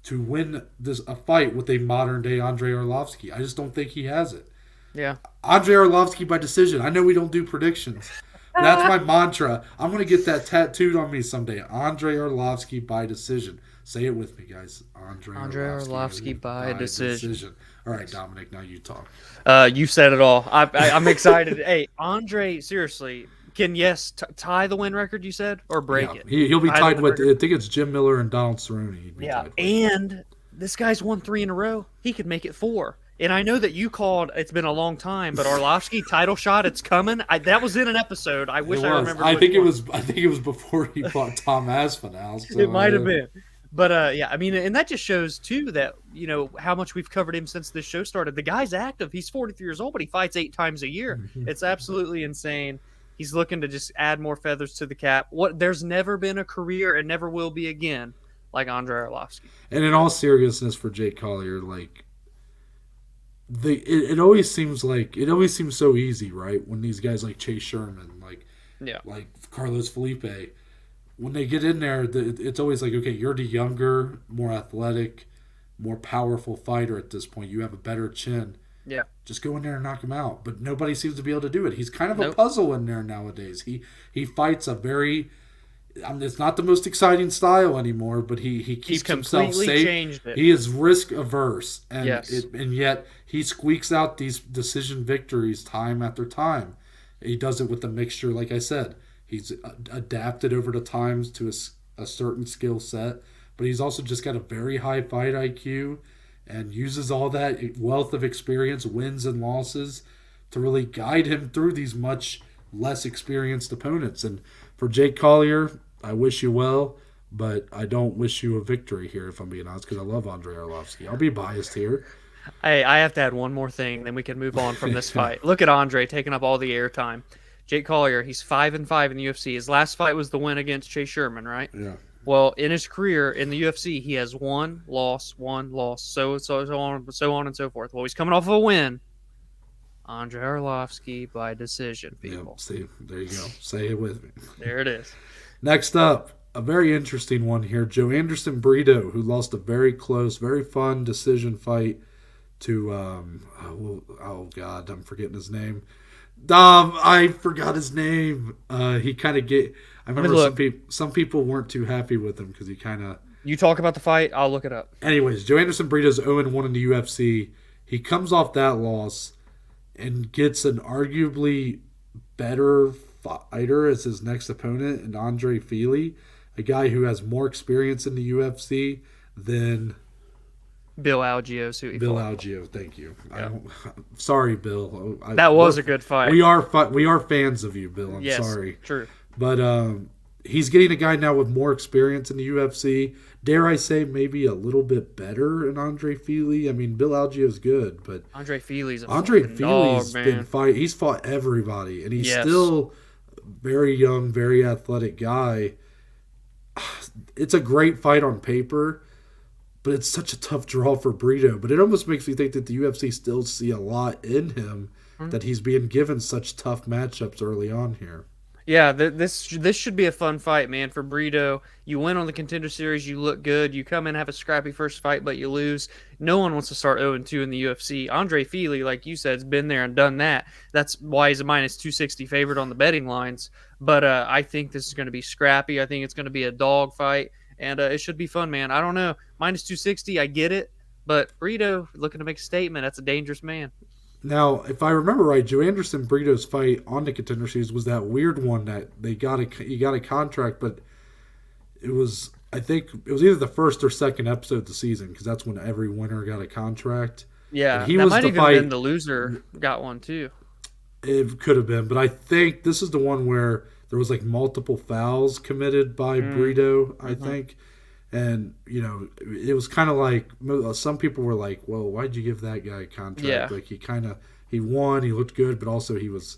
to win a fight with a modern day Andrei Arlovski. I just don't think he has it. Yeah. Andrei Arlovski by decision. I know we don't do predictions. But that's my mantra. I'm going to get that tattooed on me someday. Andrei Arlovski by decision. Say it with me, guys. Andrei Arlovski by decision. All right, Dominic, now you talk. You said it all. I'm excited. Hey, Andrei, seriously, can tie the win record, you said, or break it? He'll be tied with, I think it's Jim Miller and Donald Cerrone. And this guy's won 3 in a row. He could make it 4. And I know that you called, it's been a long time, but Arlovski title shot, it's coming. That was in an episode. I wish I remember. I think it was before he fought Tom Aspinall. So it might have been. But, I mean, and that just shows, too, that, how much we've covered him since this show started. The guy's active. He's 43 years old, but he fights 8 times a year. It's absolutely insane. He's looking to just add more feathers to the cap. There's never been a career and never will be again like Andrei Arlovski. And in all seriousness for Jake Collier, like, it always seems so easy, right? When these guys like Chase Sherman, like Carlos Felipe, when they get in there, it's always like, okay, you're the younger, more athletic, more powerful fighter at this point. You have a better chin. Yeah. Just go in there and knock him out. But nobody seems to be able to do it. He's kind of a puzzle in there nowadays. He fights a very... it's not the most exciting style anymore, but he keeps himself safe. Changed it. He is risk averse, and and yet he squeaks out these decision victories time after time. He does it with a mixture, like I said. He's adapted over the times to a certain skill set, but he's also just got a very high fight IQ and uses all that wealth of experience, wins and losses, to really guide him through these much less experienced opponents. And for Jake Collier, I wish you well, but I don't wish you a victory here, if I'm being honest, because I love Andrei Arlovski. I'll be biased here. Hey, I have to add one more thing, then we can move on from this fight. Look at Andrei taking up all the airtime. Jake Collier, he's 5-5 in the UFC. His last fight was the win against Chase Sherman, right? Yeah. Well, in his career in the UFC, he has one loss, so on and so forth. Well, he's coming off of a win. Andrei Arlovski by decision, people. Yep, see, there you go. Say it with me. There it is. Next up, a very interesting one here. Joanderson Brito, who lost a very close, very fun decision fight to, oh God, I'm forgetting his name. I forgot his name. He kind of I remember some people weren't too happy with him because he kind of... You talk about the fight, I'll look it up. Anyways, Joanderson Brito's 0-1 in the UFC. He comes off that loss and gets an arguably better fighter as his next opponent in Andre Fili, a guy who has more experience in the UFC than... Bill Algeo. Bill Algeo, thank you. Yep. Sorry, Bill. That was a good fight. We are fans of you, Bill. I'm sorry. True. But he's getting a guy now with more experience in the UFC. Dare I say, maybe a little bit better in Andre Fili. I mean, Bill Algeo's good, but Andre Fili's been fighting. He's fought everybody, and he's still very young, very athletic guy. It's a great fight on paper, but it's such a tough draw for Brito. But it almost makes me think that the UFC still see a lot in him, that he's being given such tough matchups early on here. Yeah, this should be a fun fight, man. For Brito, you win on the Contender Series, you look good. You come in, have a scrappy first fight, but you lose. No one wants to start 0-2 in the UFC. Andre Feely, like you said, has been there and done that. That's why he's a minus 260 favorite on the betting lines. But I think this is going to be scrappy. I think it's going to be a dog fight, and it should be fun, man. I don't know, minus 260, I get it, but Brito looking to make a statement. That's a dangerous man. Now, if I remember right, Joe Anderson Brito's fight on the Contender Series was that weird one that he got a contract, but it was, I think it was either the first or second episode of the season, because that's when every winner got a contract. Yeah, and he that was might the even fight. been the loser got one too. It could have been, but I think this is the one where there was like multiple fouls committed by Brito, I think. And, you know, it was kind of like, some people were like, well, why'd you give that guy a contract? Yeah. Like, he won, he looked good, but also he was,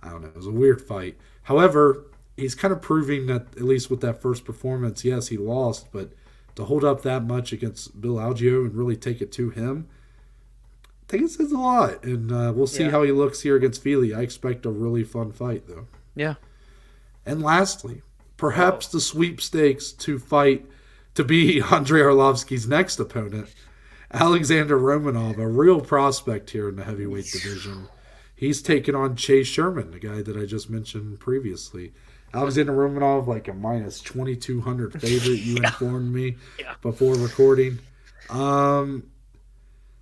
I don't know, it was a weird fight. However, he's kind of proving that, at least with that first performance, yes, he lost, but to hold up that much against Bill Algeo and really take it to him, I think it says a lot. And we'll see how he looks here against Feely. I expect a really fun fight, though. Yeah. And lastly, perhaps the sweepstakes to be Andrei Arlovski's next opponent, Alexander Romanov, a real prospect here in the heavyweight division. He's taken on Chase Sherman, the guy that I just mentioned previously. Alexander Romanov, like a minus 2,200 favorite, you informed me before recording.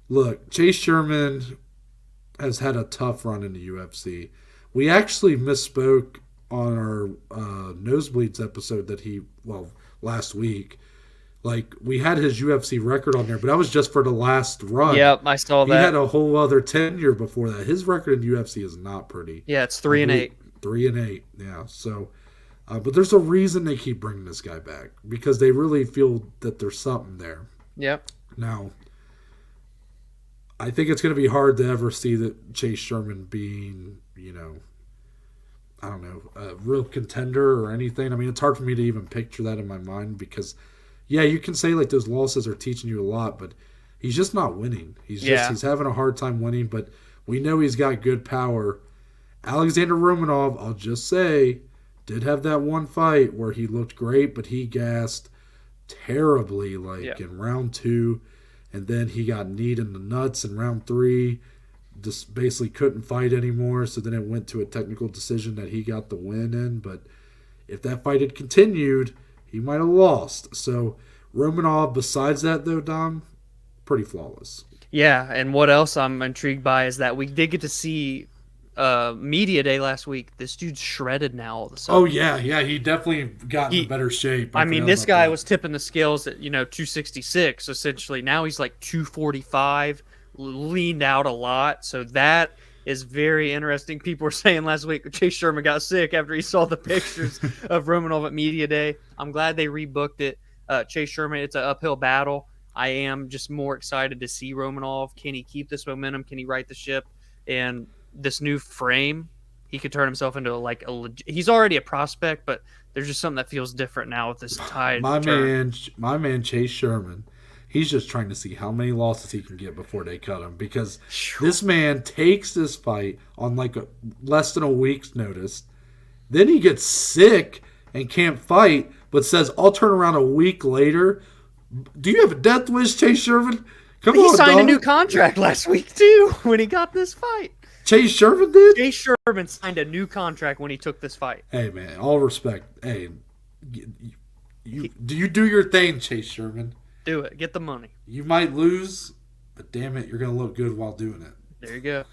Look, Chase Sherman has had a tough run in the UFC. We actually misspoke on our Nosebleeds episode last week. Like, we had his UFC record on there, but that was just for the last run. Yep, I saw that. He had a whole other tenure before that. His record in the UFC is not pretty. Yeah, it's 3-8. 3-8, yeah. So, but there's a reason they keep bringing this guy back, because they really feel that there's something there. Yep. Now, I think it's going to be hard to ever see that Chase Sherman being, you know, I don't know, a real contender or anything. I mean, it's hard for me to even picture that in my mind, because yeah, you can say like those losses are teaching you a lot, but he's just not winning. He's having a hard time winning, but we know he's got good power. Alexander Romanov, I'll just say, did have that one fight where he looked great, but he gassed terribly in round 2, and then he got kneed in the nuts in round 3. Just basically couldn't fight anymore, so then it went to a technical decision that he got the win in, but if that fight had continued, he might have lost. So Romanov, besides that though, Dom, pretty flawless. Yeah, and what else I'm intrigued by is that we did get to see media day last week. This dude's shredded now all of a sudden. Oh yeah, he definitely got in better shape. I mean, this guy was tipping the scales at 266 essentially. Now he's like 245, leaned out a lot. So that is very interesting. People were saying last week Chase Sherman got sick after he saw the pictures of Romanov at media day. I'm glad they rebooked it. Chase Sherman, it's an uphill battle. I am just more excited to see Romanov. Can he keep this momentum? Can he right the ship? And this new frame, he could turn himself into he's already a prospect, but there's just something that feels different now with this tide. My man Chase Sherman, he's just trying to see how many losses he can get before they cut him, because this man takes this fight on less than a week's notice. Then he gets sick and can't fight, but says, I'll turn around a week later. Do you have a death wish, Chase Sherman? Come on, he signed dog. a new contract last week, too, when he got this fight. Chase Sherman did? Chase Sherman signed a new contract when he took this fight. Hey, man, all respect. Hey, you do your thing, Chase Sherman. Do it. Get the money. You might lose, but damn it, you're going to look good while doing it. There you go.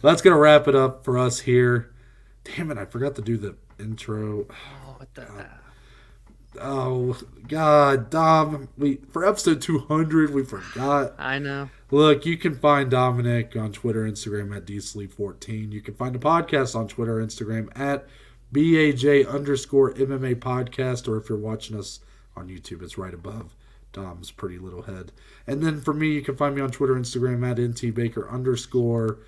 That's going to wrap it up for us here. Damn it, I forgot to do the intro. Oh, what the... Oh, God, Dom. For episode 200, we forgot. I know. Look, you can find Dominic on Twitter, Instagram at dsleep14. You can find the podcast on Twitter, Instagram at BAJ_MMA podcast, or if you're watching us on YouTube, it's right above Dom's pretty little head. And then for me, you can find me on Twitter, Instagram at ntbaker_.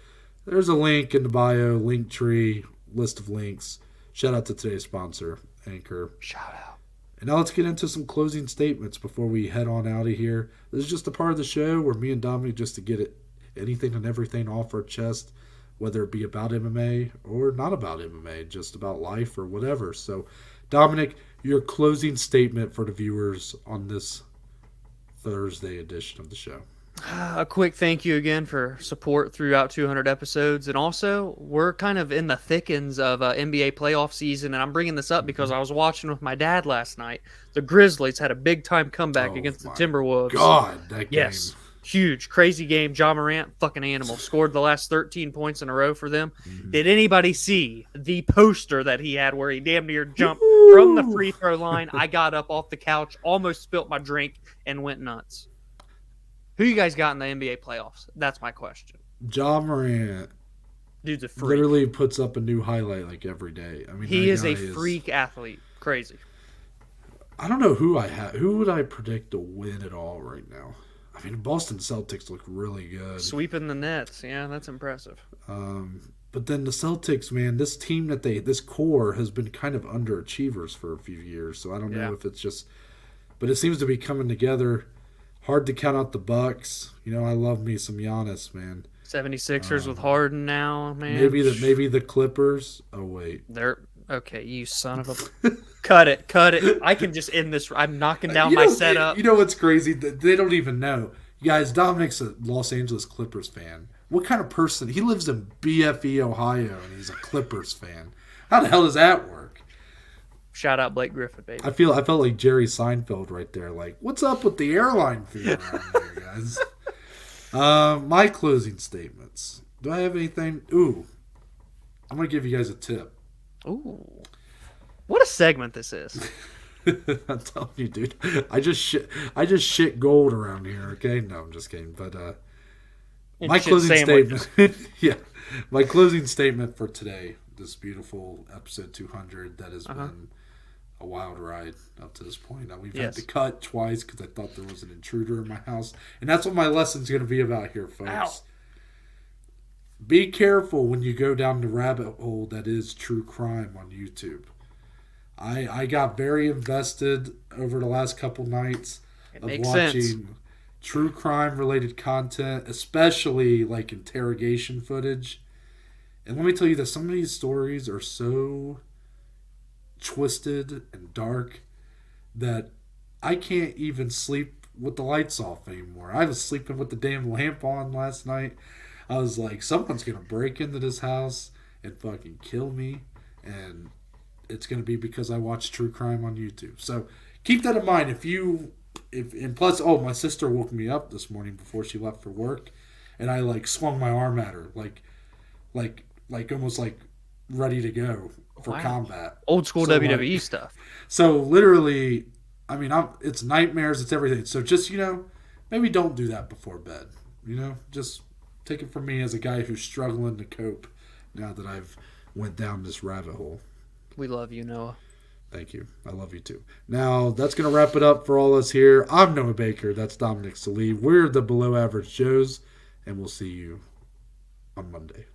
There's a link in the bio, link tree, list of links. Shout out to today's sponsor, Anchor. Shout out. And now let's get into some closing statements before we head on out of here. This is just a part of the show where me and Dominic, just to get anything and everything off our chest, whether it be about MMA or not about MMA, just about life or whatever. So, Dominic, your closing statement for the viewers on this Thursday edition of the show. A quick thank you again for support throughout 200 episodes. And also, we're kind of in the thickens of NBA playoff season. And I'm bringing this up because I was watching with my dad last night. The Grizzlies had a big-time comeback against the Timberwolves. God, that game. Yes, huge, crazy game. Ja Morant, fucking animal, scored the last 13 points in a row for them. Did anybody see the poster that he had where he damn near jumped from the free throw line? I got up off the couch, almost spilt my drink, and went nuts. Who you guys got in the NBA playoffs? That's my question. Ja Morant. Dude's a freak. Literally puts up a new highlight like every day. I mean, he is a freak athlete. Crazy. I don't know who I have. Who would I predict to win it all right now? I mean, Boston Celtics look really good. Sweeping the Nets. Yeah, that's impressive. But then the Celtics, man, this team this core has been kind of underachievers for a few years. So I don't know if it's just, but it seems to be coming together. Hard to count out the Bucks. You know, I love me some Giannis, man. 76ers with Harden now, man. Maybe the Clippers. Oh wait, they're okay. You son of a cut it. I can just end this. I'm knocking down my setup. You know what's crazy? They don't even know. You guys, Dominic's a Los Angeles Clippers fan. What kind of person? He lives in BFE, Ohio, and he's a Clippers fan. How the hell does that work? Shout out Blake Griffin, baby. I felt like Jerry Seinfeld right there. Like, what's up with the airline fee around here, guys? My closing statements. Do I have anything? Ooh, I'm gonna give you guys a tip. Ooh, what a segment this is! I'm telling you, dude. I just shit gold around here. Okay, no, I'm just kidding. But my closing statement. Yeah, my closing statement for today. This beautiful episode 200 that has been a wild ride up to this point. Now, we've had to cut twice because I thought there was an intruder in my house. And that's what my lesson's going to be about here, folks. Ow. Be careful when you go down the rabbit hole that is true crime on YouTube. I got very invested over the last couple nights of watching true crime related content, especially like interrogation footage. And let me tell you that some of these stories are so twisted and dark that I can't even sleep with the lights off anymore. I was sleeping with the damn lamp on last night. I was like, someone's going to break into this house and fucking kill me. And it's going to be because I watch true crime on YouTube. So keep that in mind. And plus, my sister woke me up this morning before she left for work. And I like swung my arm at her like almost like ready to go for combat. Old school WWE stuff. So literally, I mean, it's nightmares, it's everything. So just, maybe don't do that before bed. Just take it from me as a guy who's struggling to cope now that I've went down this rabbit hole. We love you, Noah. Thank you. I love you too. Now, that's going to wrap it up for all us here. I'm Noah Baker. That's Dominic Salib. We're the Below Average Joes, and we'll see you on Monday.